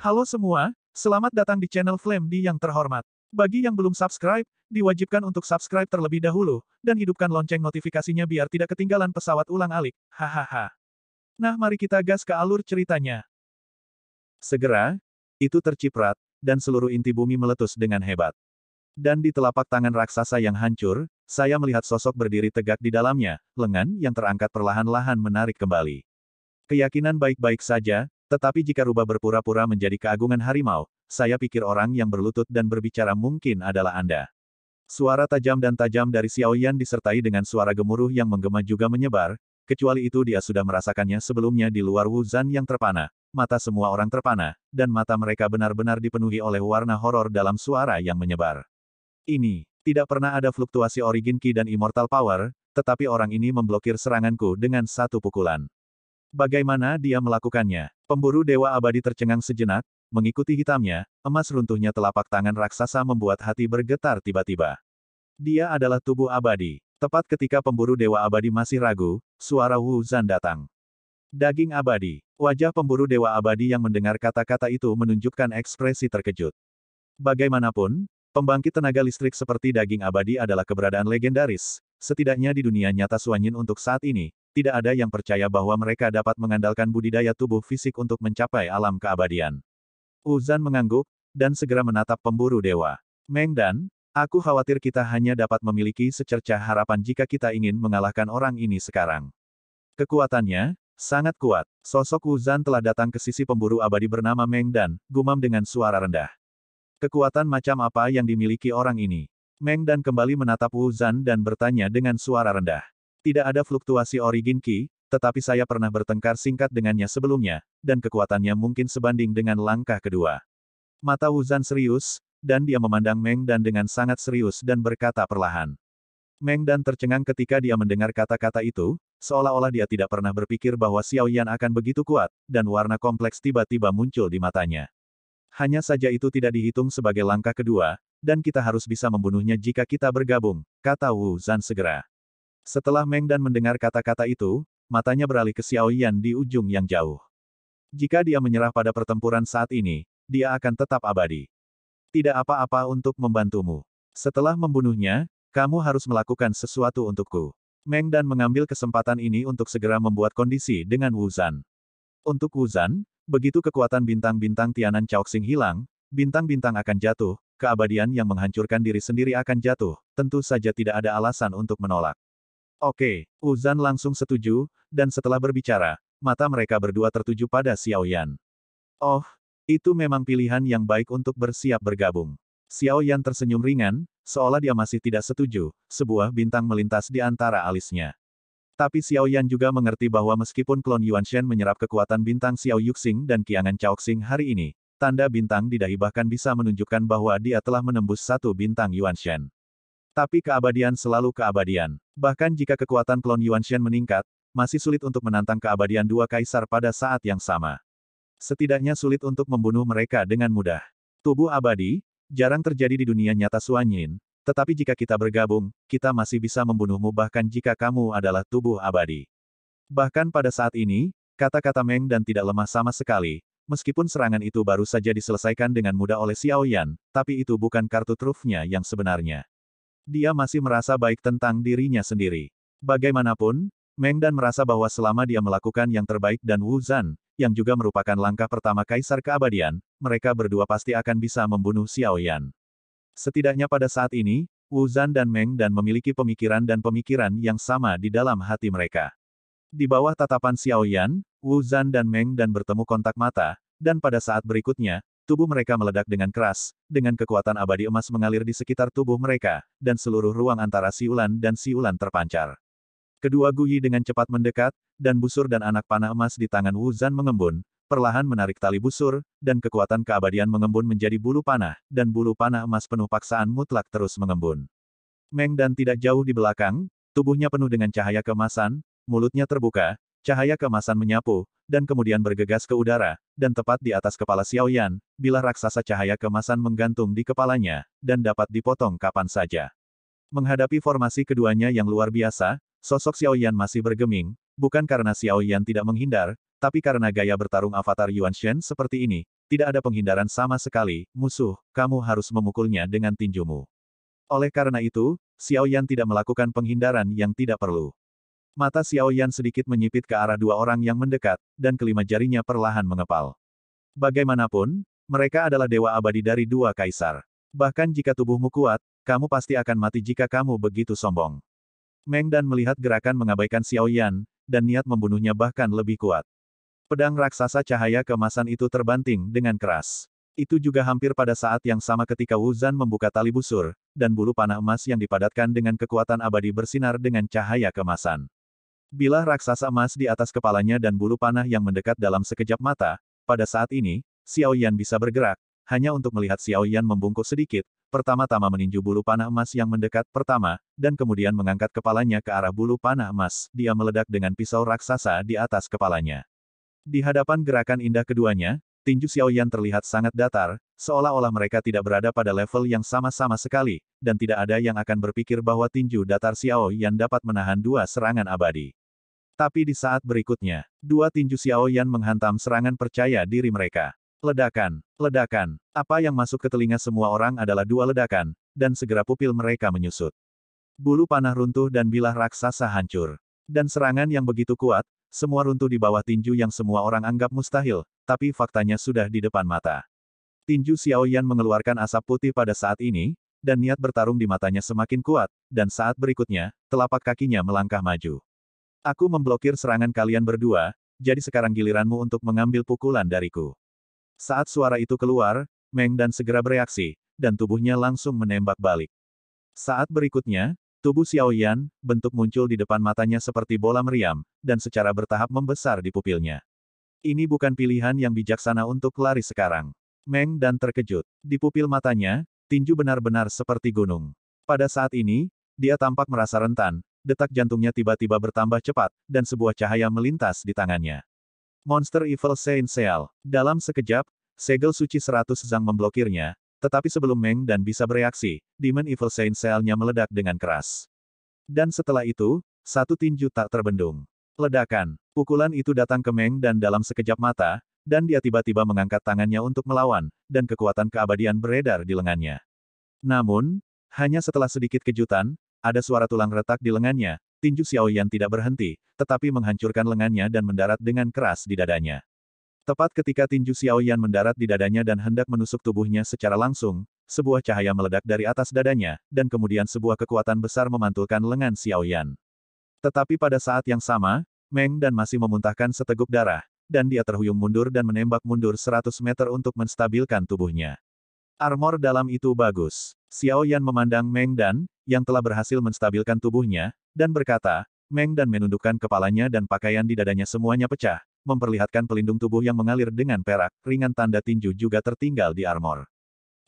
Halo semua, selamat datang di channel Flame D yang terhormat. Bagi yang belum subscribe, diwajibkan untuk subscribe terlebih dahulu, dan hidupkan lonceng notifikasinya biar tidak ketinggalan pesawat ulang-alik. Hahaha. Nah, mari kita gas ke alur ceritanya. Segera, itu terciprat, dan seluruh inti bumi meletus dengan hebat. Dan di telapak tangan raksasa yang hancur, saya melihat sosok berdiri tegak di dalamnya, lengan yang terangkat perlahan-lahan menarik kembali. Keyakinan baik-baik saja, tetapi jika rubah berpura-pura menjadi keagungan harimau, saya pikir orang yang berlutut dan berbicara mungkin adalah Anda. Suara tajam dan tajam dari Xiao Yan disertai dengan suara gemuruh yang menggema juga menyebar, kecuali itu dia sudah merasakannya sebelumnya di luar Wu Zan yang terpana. Mata semua orang terpana, dan mata mereka benar-benar dipenuhi oleh warna horor dalam suara yang menyebar. Ini, tidak pernah ada fluktuasi origin Ki dan Immortal Power, tetapi orang ini memblokir seranganku dengan satu pukulan. Bagaimana dia melakukannya? Pemburu Dewa Abadi tercengang sejenak, mengikuti hitamnya, emas runtuhnya telapak tangan raksasa membuat hati bergetar tiba-tiba. Dia adalah tubuh abadi. Tepat ketika pemburu Dewa Abadi masih ragu, suara Wu Zan datang. Daging abadi. Wajah pemburu Dewa Abadi yang mendengar kata-kata itu menunjukkan ekspresi terkejut. Bagaimanapun, pembangkit tenaga listrik seperti daging abadi adalah keberadaan legendaris, setidaknya di dunia nyata Suanyin untuk saat ini, tidak ada yang percaya bahwa mereka dapat mengandalkan budidaya tubuh fisik untuk mencapai alam keabadian. Wu Zan mengangguk, dan segera menatap pemburu dewa. Meng Dan, aku khawatir kita hanya dapat memiliki secercah harapan jika kita ingin mengalahkan orang ini sekarang. Kekuatannya sangat kuat. Sosok Wu Zan telah datang ke sisi pemburu abadi bernama Meng Dan, gumam dengan suara rendah. Kekuatan macam apa yang dimiliki orang ini? Meng Dan kembali menatap Wu Zan dan bertanya dengan suara rendah. Tidak ada fluktuasi origin Ki, tetapi saya pernah bertengkar singkat dengannya sebelumnya, dan kekuatannya mungkin sebanding dengan langkah kedua. Mata Wu Zan serius, dan dia memandang Meng Dan dengan sangat serius dan berkata perlahan. Meng Dan tercengang ketika dia mendengar kata-kata itu, seolah-olah dia tidak pernah berpikir bahwa Xiao Yan akan begitu kuat, dan warna kompleks tiba-tiba muncul di matanya. Hanya saja itu tidak dihitung sebagai langkah kedua, dan kita harus bisa membunuhnya jika kita bergabung, kata Wu Zan segera. Setelah Meng Dan mendengar kata-kata itu, matanya beralih ke Xiao Yan di ujung yang jauh. Jika dia menyerah pada pertempuran saat ini, dia akan tetap abadi. Tidak apa-apa untuk membantumu. Setelah membunuhnya, kamu harus melakukan sesuatu untukku. Meng Dan mengambil kesempatan ini untuk segera membuat kondisi dengan Wu Zan. Untuk Wu Zan, begitu kekuatan bintang-bintang Tianan Chaoxing hilang, bintang-bintang akan jatuh, keabadian yang menghancurkan diri sendiri akan jatuh, tentu saja tidak ada alasan untuk menolak. Oke, Wu Zan langsung setuju, dan setelah berbicara, mata mereka berdua tertuju pada Xiao Yan. Oh, itu memang pilihan yang baik untuk bersiap bergabung. Xiao Yan tersenyum ringan, seolah dia masih tidak setuju, sebuah bintang melintas di antara alisnya. Tapi Xiao Yan juga mengerti bahwa meskipun klon Yuan Shen menyerap kekuatan bintang Xiao Yuxing dan Kiangan Chaoxing hari ini, tanda bintang di dahi bahkan bisa menunjukkan bahwa dia telah menembus satu bintang Yuan Shen. Tapi keabadian selalu keabadian. Bahkan jika kekuatan klon Yuan Shen meningkat, masih sulit untuk menantang keabadian dua kaisar pada saat yang sama. Setidaknya sulit untuk membunuh mereka dengan mudah. Tubuh abadi, jarang terjadi di dunia nyata Suanyin, tetapi jika kita bergabung, kita masih bisa membunuhmu bahkan jika kamu adalah tubuh abadi. Bahkan pada saat ini, kata-kata Meng Dan tidak lemah sama sekali, meskipun serangan itu baru saja diselesaikan dengan mudah oleh Xiao Yan, tapi itu bukan kartu trufnya yang sebenarnya. Dia masih merasa baik tentang dirinya sendiri. Bagaimanapun, Meng Dan merasa bahwa selama dia melakukan yang terbaik dan Wu Zan, yang juga merupakan langkah pertama Kaisar Keabadian, mereka berdua pasti akan bisa membunuh Xiao Yan. Setidaknya pada saat ini, Wu Zan dan Meng Dan memiliki pemikiran yang sama di dalam hati mereka. Di bawah tatapan Xiao Yan, Wu Zan dan Meng Dan bertemu kontak mata, dan pada saat berikutnya, tubuh mereka meledak dengan keras, dengan kekuatan abadi emas mengalir di sekitar tubuh mereka, dan seluruh ruang antara siulan dan siulan terpancar. Kedua Guyi dengan cepat mendekat, dan busur dan anak panah emas di tangan Wu Zan mengembun, perlahan menarik tali busur, dan kekuatan keabadian mengembun menjadi bulu panah, dan bulu panah emas penuh paksaan mutlak terus mengembun. Meng Dan tidak jauh di belakang, tubuhnya penuh dengan cahaya keemasan, mulutnya terbuka, cahaya keemasan menyapu, dan kemudian bergegas ke udara, dan tepat di atas kepala Xiao Yan, bilah raksasa cahaya keemasan menggantung di kepalanya, dan dapat dipotong kapan saja. Menghadapi formasi keduanya yang luar biasa, sosok Xiao Yan masih bergeming, bukan karena Xiao Yan tidak menghindar, tapi karena gaya bertarung avatar Yuan Shen seperti ini, tidak ada penghindaran sama sekali, musuh, kamu harus memukulnya dengan tinjumu. Oleh karena itu, Xiao Yan tidak melakukan penghindaran yang tidak perlu. Mata Xiao Yan sedikit menyipit ke arah dua orang yang mendekat, dan kelima jarinya perlahan mengepal. Bagaimanapun, mereka adalah dewa abadi dari dua kaisar. Bahkan jika tubuhmu kuat, kamu pasti akan mati jika kamu begitu sombong. Meng Dan melihat gerakan mengabaikan Xiao Yan, dan niat membunuhnya bahkan lebih kuat. Pedang raksasa cahaya keemasan itu terbanting dengan keras. Itu juga hampir pada saat yang sama ketika Wu Zan membuka tali busur, dan bulu panah emas yang dipadatkan dengan kekuatan abadi bersinar dengan cahaya keemasan. Bilah raksasa emas di atas kepalanya dan bulu panah yang mendekat dalam sekejap mata, pada saat ini, Xiao Yan bisa bergerak, hanya untuk melihat Xiao Yan membungkuk sedikit, pertama-tama meninju bulu panah emas yang mendekat pertama, dan kemudian mengangkat kepalanya ke arah bulu panah emas, dia meledak dengan pisau raksasa di atas kepalanya. Di hadapan gerakan indah keduanya, tinju Xiao Yan terlihat sangat datar, seolah-olah mereka tidak berada pada level yang sama-sama sekali, dan tidak ada yang akan berpikir bahwa tinju datar Xiao Yan dapat menahan dua serangan abadi. Tapi di saat berikutnya, dua tinju Xiao Yan menghantam serangan percaya diri mereka. Ledakan, ledakan, apa yang masuk ke telinga semua orang adalah dua ledakan, dan segera pupil mereka menyusut. Bulu panah runtuh dan bilah raksasa hancur. Dan serangan yang begitu kuat, semua runtuh di bawah tinju yang semua orang anggap mustahil, tapi faktanya sudah di depan mata. Tinju Xiao Yan mengeluarkan asap putih pada saat ini, dan niat bertarung di matanya semakin kuat, dan saat berikutnya, telapak kakinya melangkah maju. Aku memblokir serangan kalian berdua, jadi sekarang giliranmu untuk mengambil pukulan dariku. Saat suara itu keluar, Meng Dan segera bereaksi, dan tubuhnya langsung menembak balik. Saat berikutnya, tubuh Xiao Yan, bentuk muncul di depan matanya seperti bola meriam, dan secara bertahap membesar di pupilnya. Ini bukan pilihan yang bijaksana untuk lari sekarang. Meng Dan terkejut. Di pupil matanya, tinju benar-benar seperti gunung. Pada saat ini, dia tampak merasa rentan, detak jantungnya tiba-tiba bertambah cepat, dan sebuah cahaya melintas di tangannya. Monster Evil Saint Seal. Dalam sekejap, segel suci 100 Zhang memblokirnya, tetapi sebelum Meng Dan bisa bereaksi, Demon Evil Saint Seal-nya meledak dengan keras. Dan setelah itu, satu tinju tak terbendung. Ledakan. Pukulan itu datang ke Meng Dan dalam sekejap mata, dan dia tiba-tiba mengangkat tangannya untuk melawan, dan kekuatan keabadian beredar di lengannya. Namun, hanya setelah sedikit kejutan, ada suara tulang retak di lengannya, tinju Xiao Yan tidak berhenti, tetapi menghancurkan lengannya dan mendarat dengan keras di dadanya. Tepat ketika tinju Xiao Yan mendarat di dadanya dan hendak menusuk tubuhnya secara langsung, sebuah cahaya meledak dari atas dadanya, dan kemudian sebuah kekuatan besar memantulkan lengan Xiao Yan. Tetapi pada saat yang sama, Meng Dan masih memuntahkan seteguk darah, dan dia terhuyung mundur dan menembak mundur 100 meter untuk menstabilkan tubuhnya. Armor dalam itu bagus. Xiao Yan memandang Meng Dan, yang telah berhasil menstabilkan tubuhnya, dan berkata, Meng Dan menundukkan kepalanya dan pakaian di dadanya semuanya pecah, memperlihatkan pelindung tubuh yang mengalir dengan perak, ringan tanda tinju juga tertinggal di armor.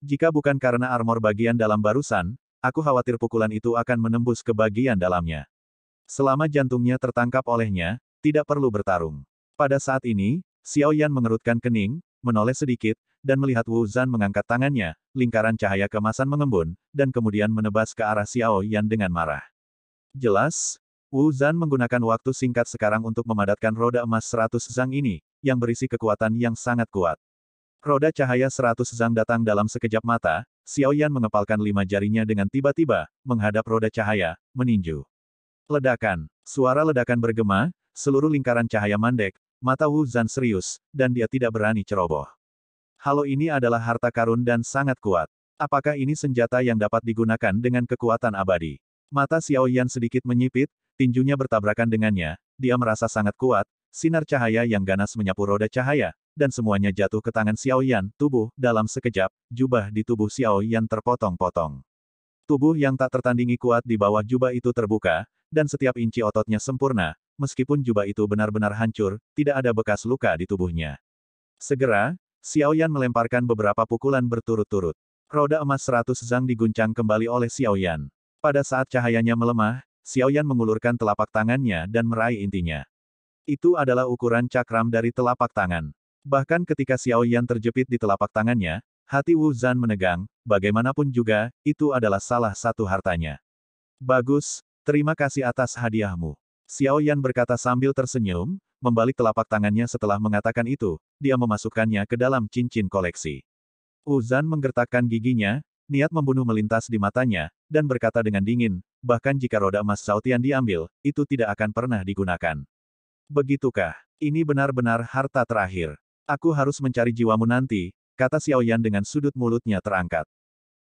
Jika bukan karena armor bagian dalam barusan, aku khawatir pukulan itu akan menembus ke bagian dalamnya. Selama jantungnya tertangkap olehnya, tidak perlu bertarung. Pada saat ini, Xiao Yan mengerutkan kening, menoleh sedikit, dan melihat Wu Zan mengangkat tangannya, lingkaran cahaya keemasan mengembun, dan kemudian menebas ke arah Xiao Yan dengan marah. Jelas, Wu Zan menggunakan waktu singkat sekarang untuk memadatkan roda emas 100 Zhang ini, yang berisi kekuatan yang sangat kuat. Roda cahaya 100 Zhang datang dalam sekejap mata, Xiao Yan mengepalkan 5 jarinya dengan tiba-tiba, menghadap roda cahaya, meninju. Ledakan. Suara ledakan bergema, seluruh lingkaran cahaya mandek, mata Wu Zan serius, dan dia tidak berani ceroboh. Halo ini adalah harta karun dan sangat kuat. Apakah ini senjata yang dapat digunakan dengan kekuatan abadi? Mata Xiao Yan sedikit menyipit, tinjunya bertabrakan dengannya, dia merasa sangat kuat, sinar cahaya yang ganas menyapu roda cahaya, dan semuanya jatuh ke tangan Xiao Yan, tubuh, dalam sekejap, jubah di tubuh Xiao Yan terpotong-potong. Tubuh yang tak tertandingi kuat di bawah jubah itu terbuka, dan setiap inci ototnya sempurna, meskipun jubah itu benar-benar hancur, tidak ada bekas luka di tubuhnya. Segera, Xiao Yan melemparkan beberapa pukulan berturut-turut. Roda emas 100 Zhang diguncang kembali oleh Xiao Yan. Pada saat cahayanya melemah, Xiao Yan mengulurkan telapak tangannya dan meraih intinya. Itu adalah ukuran cakram dari telapak tangan. Bahkan ketika Xiao Yan terjepit di telapak tangannya, hati Wu Zan menegang, bagaimanapun juga, itu adalah salah satu hartanya. Bagus, terima kasih atas hadiahmu. Xiao Yan berkata sambil tersenyum, membalik telapak tangannya setelah mengatakan itu, dia memasukkannya ke dalam cincin koleksi. Wu Zan menggertakkan giginya, niat membunuh melintas di matanya, dan berkata dengan dingin, bahkan jika roda emas Cao Tian diambil, itu tidak akan pernah digunakan. Begitukah? Ini benar-benar harta terakhir. Aku harus mencari jiwamu nanti, kata Xiao Yan dengan sudut mulutnya terangkat.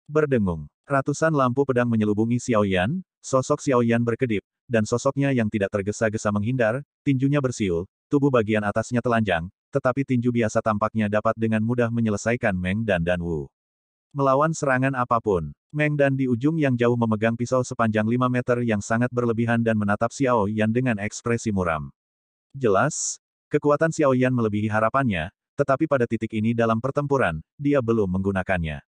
Berdengung. Ratusan lampu pedang menyelubungi Xiao Yan, sosok Xiao Yan berkedip, dan sosoknya yang tidak tergesa-gesa menghindar, tinjunya bersiul, tubuh bagian atasnya telanjang, tetapi tinju biasa tampaknya dapat dengan mudah menyelesaikan Meng Dan Wu. Melawan serangan apapun, Meng Dan di ujung yang jauh memegang pisau sepanjang 5 meter yang sangat berlebihan dan menatap Xiao Yan dengan ekspresi muram. Jelas, kekuatan Xiao Yan melebihi harapannya, tetapi pada titik ini dalam pertempuran, dia belum menggunakannya.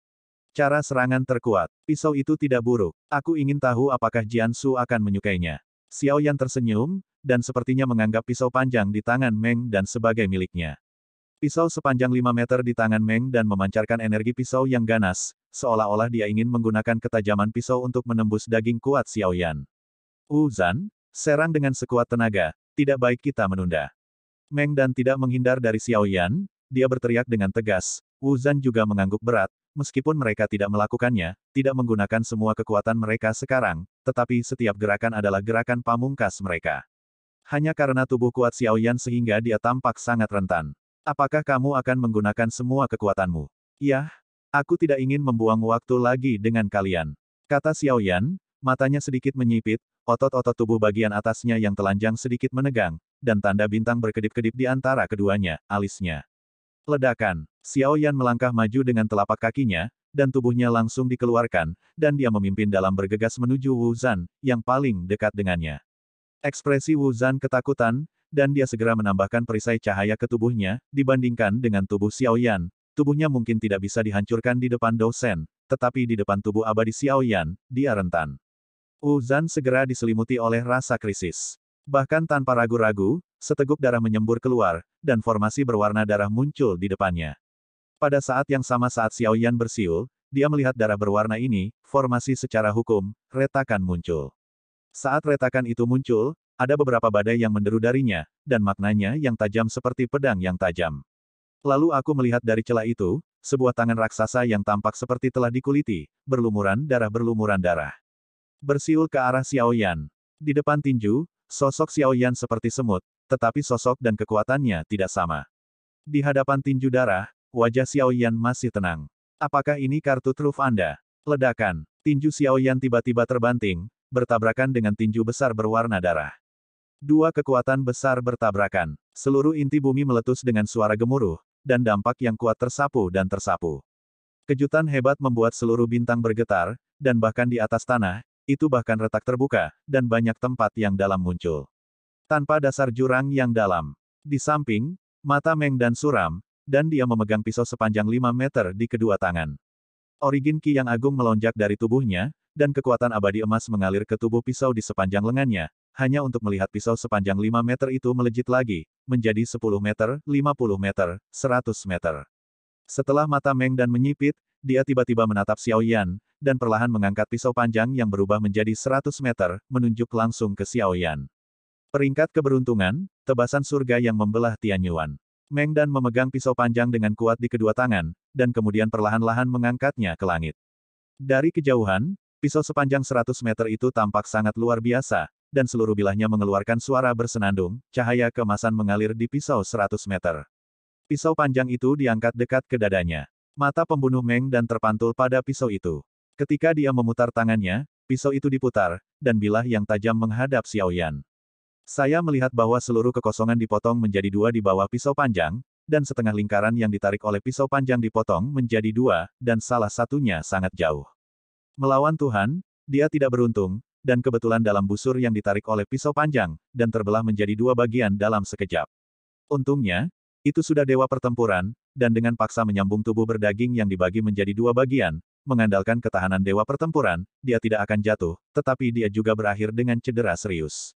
Cara serangan terkuat. Pisau itu tidak buruk. Aku ingin tahu apakah Jiansu akan menyukainya. Xiao Yan tersenyum, dan sepertinya menganggap pisau panjang di tangan Meng Dan sebagai miliknya. Pisau sepanjang 5 meter di tangan Meng Dan memancarkan energi pisau yang ganas, seolah-olah dia ingin menggunakan ketajaman pisau untuk menembus daging kuat Xiao Yan. Wu Zan, serang dengan sekuat tenaga, tidak baik kita menunda. Meng Dan tidak menghindar dari Xiao Yan, dia berteriak dengan tegas. Wu Zan juga mengangguk berat, meskipun mereka tidak melakukannya, tidak menggunakan semua kekuatan mereka sekarang, tetapi setiap gerakan adalah gerakan pamungkas mereka. Hanya karena tubuh kuat Xiao Yan sehingga dia tampak sangat rentan. Apakah kamu akan menggunakan semua kekuatanmu? Yah, aku tidak ingin membuang waktu lagi dengan kalian. Kata Xiao Yan, matanya sedikit menyipit, otot-otot tubuh bagian atasnya yang telanjang sedikit menegang, dan tanda bintang berkedip-kedip di antara keduanya, alisnya. Ledakan. Xiao Yan melangkah maju dengan telapak kakinya, dan tubuhnya langsung dikeluarkan, dan dia memimpin dalam bergegas menuju Wu Zan, yang paling dekat dengannya. Ekspresi Wu Zan ketakutan, dan dia segera menambahkan perisai cahaya ke tubuhnya, dibandingkan dengan tubuh Xiao Yan. Tubuhnya mungkin tidak bisa dihancurkan di depan dosen, tetapi di depan tubuh abadi Xiao Yan, dia rentan. Wu Zan segera diselimuti oleh rasa krisis. Bahkan tanpa ragu-ragu, seteguk darah menyembur keluar, dan formasi berwarna darah muncul di depannya. Pada saat yang sama saat Xiao Yan bersiul, dia melihat darah berwarna ini, formasi secara hukum, retakan muncul. Saat retakan itu muncul, ada beberapa badai yang menderu darinya, dan maknanya yang tajam seperti pedang yang tajam. Lalu aku melihat dari celah itu, sebuah tangan raksasa yang tampak seperti telah dikuliti, berlumuran darah. Bersiul ke arah Xiao Yan. Di depan tinju, sosok Xiao Yan seperti semut, tetapi sosok dan kekuatannya tidak sama. Di hadapan tinju darah, wajah Xiao Yan masih tenang. Apakah ini kartu truf Anda? Ledakan. Tinju Xiao Yan tiba-tiba terbanting, bertabrakan dengan tinju besar berwarna darah. Dua kekuatan besar bertabrakan. Seluruh inti bumi meletus dengan suara gemuruh, dan dampak yang kuat tersapu dan tersapu. Kejutan hebat membuat seluruh bintang bergetar, dan bahkan di atas tanah, itu bahkan retak terbuka, dan banyak tempat yang dalam muncul. Tanpa dasar jurang yang dalam. Di samping, mata Meng Dan suram, dan dia memegang pisau sepanjang 5 meter di kedua tangan. Origin Ki yang agung melonjak dari tubuhnya, dan kekuatan abadi emas mengalir ke tubuh pisau di sepanjang lengannya, hanya untuk melihat pisau sepanjang 5 meter itu melejit lagi, menjadi 10 meter, 50 meter, 100 meter. Setelah mata Meng Dan menyipit, dia tiba-tiba menatap Xiao Yan, dan perlahan mengangkat pisau panjang yang berubah menjadi 100 meter, menunjuk langsung ke Xiao Yan. Peringkat keberuntungan, tebasan surga yang membelah Tianyuan. Meng Dan memegang pisau panjang dengan kuat di kedua tangan, dan kemudian perlahan-lahan mengangkatnya ke langit. Dari kejauhan, pisau sepanjang 100 meter itu tampak sangat luar biasa, dan seluruh bilahnya mengeluarkan suara bersenandung, cahaya keemasan mengalir di pisau 100 meter. Pisau panjang itu diangkat dekat ke dadanya. Mata pembunuh Meng Dan terpantul pada pisau itu. Ketika dia memutar tangannya, pisau itu diputar, dan bilah yang tajam menghadap Xiao Yan. Saya melihat bahwa seluruh kekosongan dipotong menjadi dua di bawah pisau panjang, dan setengah lingkaran yang ditarik oleh pisau panjang dipotong menjadi dua, dan salah satunya sangat jauh. Melawan Tuhan, dia tidak beruntung, dan kebetulan dalam busur yang ditarik oleh pisau panjang, dan terbelah menjadi dua bagian dalam sekejap. Untungnya, itu sudah dewa pertempuran, dan dengan paksa menyambung tubuh berdaging yang dibagi menjadi dua bagian, mengandalkan ketahanan dewa pertempuran, dia tidak akan jatuh, tetapi dia juga berakhir dengan cedera serius.